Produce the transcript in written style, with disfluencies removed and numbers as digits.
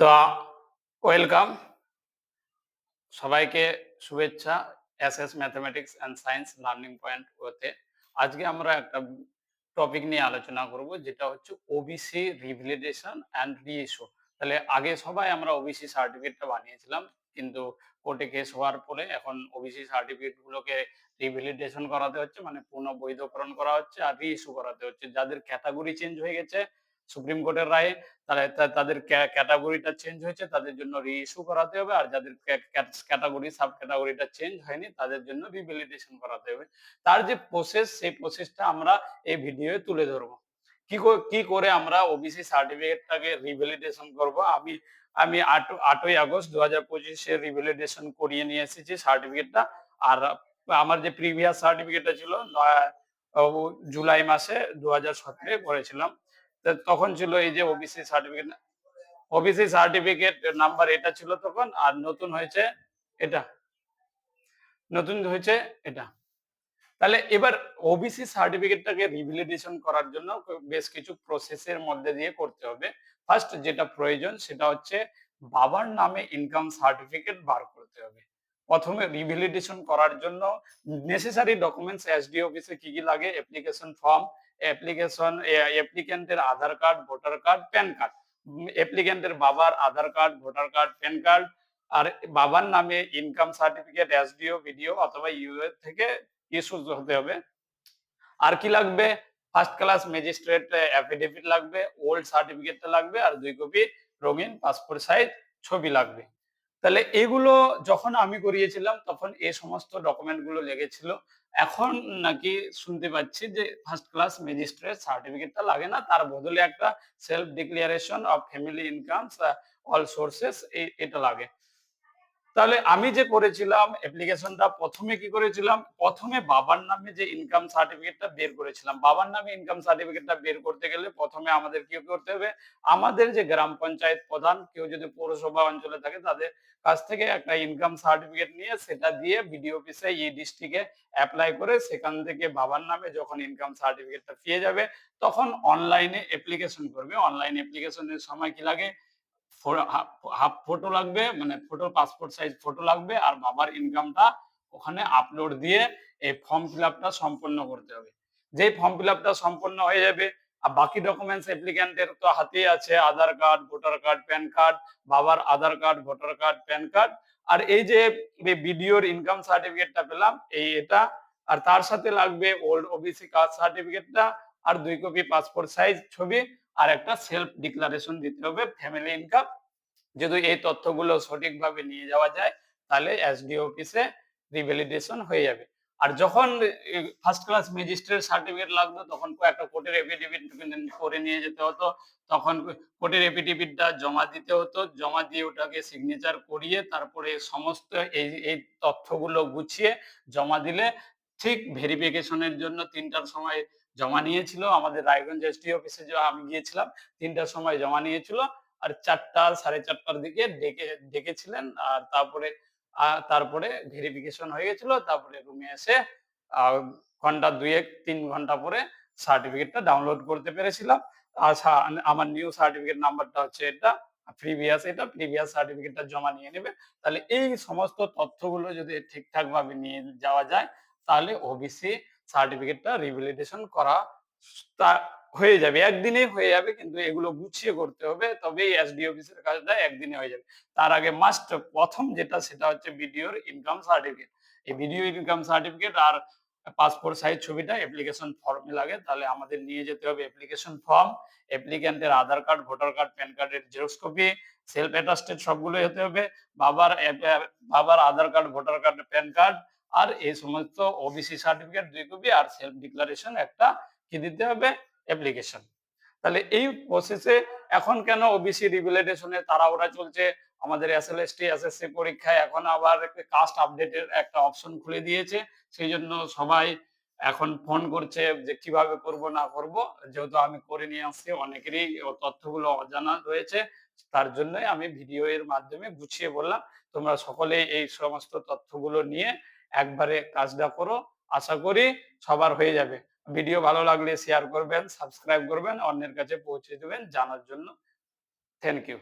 তো ওয়েলকাম সবাইকে শুভেচ্ছা SS mathematics and science learning point হতে। আজকে আমরা একটা টপিক নিয়ে আলোচনা করব, যেটা হচ্ছে ওবিসি রিভ্যালিডেশন অ্যান্ড রিইস্যু। তাহলে আগে সবাই আমরা ওবিসি সার্টিফিকেটটা বানিয়েছিলাম, কিন্তু কোর্টে কেস হওয়ার পরে এখন ওবিসি সার্টিফিকেট গুলোকে রিভ্যালিডেশন করাতে হচ্ছে, মানে পুনঃ বৈধকরণ করা হচ্ছে আর রিইস্যু করাতে হচ্ছে। যাদের ক্যাটাগরি চেঞ্জ হয়ে গেছে সুপ্রিম কোর্টের রায়ে, তাদের ক্যাটাগরিটা চেঞ্জ হয়েছে, তাদের জন্য রিইস্যু করাতে হবে। আর যাদের ক্যাটাগরি সাব ক্যাটাগরিটা চেঞ্জ হয়নি, তাদের জন্য রিভ্যালিডেশন করাতে হবে। তার যে প্রসেস, সেই প্রসেসটা আমরা এই ভিডিওয়ে তুলে ধরবো। কি করে আমরা ওবিসি সার্টিফিকেটটাকে রিভ্যালিডেশন করব। আমি আমি 8ই আগস্ট 2025 রিভ্যালিডেশন করিয়ে নিয়ে এসেছি সার্টিফিকেটটা। আর আমার যে প্রিভিয়াস সার্টিফিকেটটা ছিল জুলাই মাসে 2017 করেছিলাম। তখন ছিল এই যে ওবিসি সার্টিফিকেট নাম্বার এটা ছিল তখন, আর এটা নতুন হয়েছে এটা। তাহলে এবার ওবিসি সার্টিফিকেটটাকে রিভ্যালিডেশন করার জন্য বেশ কিছু প্রসেসের মধ্যে দিয়ে করতে হবে। ফার্স্ট যেটা প্রয়োজন সেটা হচ্ছে বাবার নামে ইনকাম সার্টিফিকেট বার করতে হবে। প্রথমে রিভ্যালিডেশন করার জন্য নেসেসারি ডকুমেন্টস এসডি অফিসে কি কি লাগে: অ্যাপ্লিকেশন ফর্ম, অ্যাপ্লিক্যান্টের Aadhaar card, voter card, pan card. অ্যাপ্লিক্যান্টের বাবার Aadhaar card, voter card, pan card, আর বাবার নামে ইনকাম সার্টিফিকেট এসডিও, ভিডিও অথবা ইউএ থেকে ইস্যু হতে হবে। আর কি লাগবে? ফার্স্ট ক্লাস ম্যাজিস্ট্রেট অ্যাফিডেভিট লাগবে, ওল্ড সার্টিফিকেটটা লাগবে, আর 2 কপি রঙিন পাসপোর্ট সাইজ ছবি লাগবে। তাহলে এগুলো যখন আমি করিয়েছিলাম তখন এই সমস্ত ডকুমেন্ট গুলো লেগেছিল। এখন নাকি শুনতে পাচ্ছি যে ফার্স্ট ক্লাস ম্যাজিস্ট্রেট সার্টিফিকেটটা লাগে না, তার বদলে একটা self declaration of family incomes all sources এটা লাগে। তাহলে আমি যে করেছিলাম অ্যাপ্লিকেশনটা, প্রথমে কি করেছিলাম, প্রথমে বাবার নামে যে ইনকাম সার্টিফিকেটটা বের করেছিলাম। বাবার নামে ইনকাম সার্টিফিকেটটা বের করতে গেলে প্রথমে আমাদের কি করতে হবে, আমাদের যে গ্রাম পঞ্চায়েত প্রধান, কেউ যদি পৌরসভা অঞ্চলে থাকে, তাদের কাছ থেকে একটা ইনকাম সার্টিফিকেট নিয়ে সেটা দিয়ে বিডিও অফিসে এই ডিস্ট্রিক্টে অ্যাপ্লাই করে, সেখান থেকে বাবার নামে যখন ইনকাম সার্টিফিকেটটা পেয়ে যাবে, তখন অনলাইনে অ্যাপ্লিকেশন করবে। অনলাইন অ্যাপ্লিকেশনের সময় কি লাগে, হাফ ফটো লাগবে, মানে ফটো পাসপোর্ট সাইজ ফটো লাগবে, আর বাবার ইনকামটা ওখানে আপলোড দিয়ে এই ফর্ম ফিল আপটা সম্পন্ন করতে হবে। যেই ফর্ম ফিল আপটা সম্পন্ন হয়ে যাবে, আর বাকি ডকুমেন্টস অ্যাপ্লিক্যান্টের তো হাতেই আছে: Aadhaar card, voter card, pan card, বাবার Aadhaar card, voter card, pan card, আর এই যে বিডিওর ইনকাম সার্টিফিকেটটা পেলাম এটা, আর তার সাথে লাগবে ওল্ড ওবিসি কাস্ট সার্টিফিকেটটা, আর 2 কপি পাসপোর্ট সাইজ ছবি, আর একটা সেলফ ডিক্লারেশন দিতে হবে ফ্যামিলি ইনকাম। যদি এই তথ্যগুলো সঠিকভাবে নিয়ে যাওয়া যায়, তাহলে এসডি অফিসে রিভ্যালিডেশন হয়ে যাবে। আর যখন ফার্স্ট ক্লাস ম্যাজিস্ট্রেট সার্টিফিকেট লাগতো, তখন একটা কোর্টের এফিডেভিট করে নিয়ে যেতে হতো। তখন কোর্টের এফিডেভিটটা জমা দিতে হতো, জমা দিয়ে ওটাকে সিগনেচার করিয়ে তারপরে সমস্ত এই তথ্যগুলো গুছিয়ে জমা দিলে, ঠিক ভেরিফিকেশনের জন্য 3টার সময় জমা নিয়েছিল আমাদের রায়গঞ্জ এসডি অফিসে। আমি গিয়েছিলাম 3টার সময় জমা নিয়েছিল, আর 4টা 4:30টার দিকে ডেকেছিলেন। আর তারপরে ভেরিফিকেশন হয়ে গেছিল। তারপরে রুমে এসে ঘন্টা 2-3 ঘন্টা পরে সার্টিফিকেটটা ডাউনলোড করতে পেরেছিলাম। আচ্ছা, আমার নিউ সার্টিফিকেট নাম্বারটা হচ্ছে এটা, প্রিভিয়াস সার্টিফিকেটটা জমা নিয়ে নেবে। তাহলে এই সমস্ত তথ্যগুলো যদি ঠিকঠাক ভাবে নিয়ে যাওয়া যায়, তাহলে ওবিসি সার্টিফিকেটটা রিভ্যালিডেশন করা হয়ে যাবে। একদিনেই হয়ে যাবে, কিন্তু এগুলো গুছিয়ে করতে হবে, তবেই এসডি অফিসের কাজটা একদিনে হয়ে যাবে। তার আগে মাস্ট প্রথম যেটা, সেটা হচ্ছে ভিডিওর ইনকাম সার্টিফিকেট। এই ভিডিও ইনকাম সার্টিফিকেট আর পাসপোর্ট সাইজ ছবিটা অ্যাপ্লিকেশন ফর্মে লাগে। তাহলে আমাদের নিয়ে যেতে হবে অ্যাপ্লিকেশন ফর্ম, অ্যাপ্লিক্যান্টের Aadhaar card, voter card, pan কার্ডের জেরক্স কপি, সেলফ অ্যাটাস্টেড সবগুলোই হতে হবে, বাবার Aadhaar card, voter card, pan card, আর এই সমস্ত ওবিসি সার্টিফিকেট 2 কপি, আর সেলফ ডিক্লারেশন একটা কি দিতে হবে, অ্যাপ্লিকেশন। তাহলে এই প্রসেসে এখন কেন ওবিসি রিভ্যালিডেশনে তাড়াহুড়া চলছে? আমাদের এসএলএসটি এসএসসি পরীক্ষায় এখন আবার কাস্ট আপডেটের একটা অপশন খুলে দিয়েছে। সেই জন্য সবাই এখন ফোন করছে যে কিভাবে করব না করব। যেহেতু আমি করে নিয়ে আসছি, অনেকেরই তথ্যগুলো অজানা রয়েছে, তার জন্যই আমি ভিডিও এর মাধ্যমে গুছিয়ে বললাম। তোমরা সকলেই এই সমস্ত তথ্যগুলো নিয়ে একবারে কাজটা করো, আশা করি সবার হয়ে যাবে। ভিডিও ভালো লাগলে শেয়ার করবেন, সাবস্ক্রাইব করবেন, অন্যের কাছে পৌঁছে দেবেন জানার জন্য। Thank you.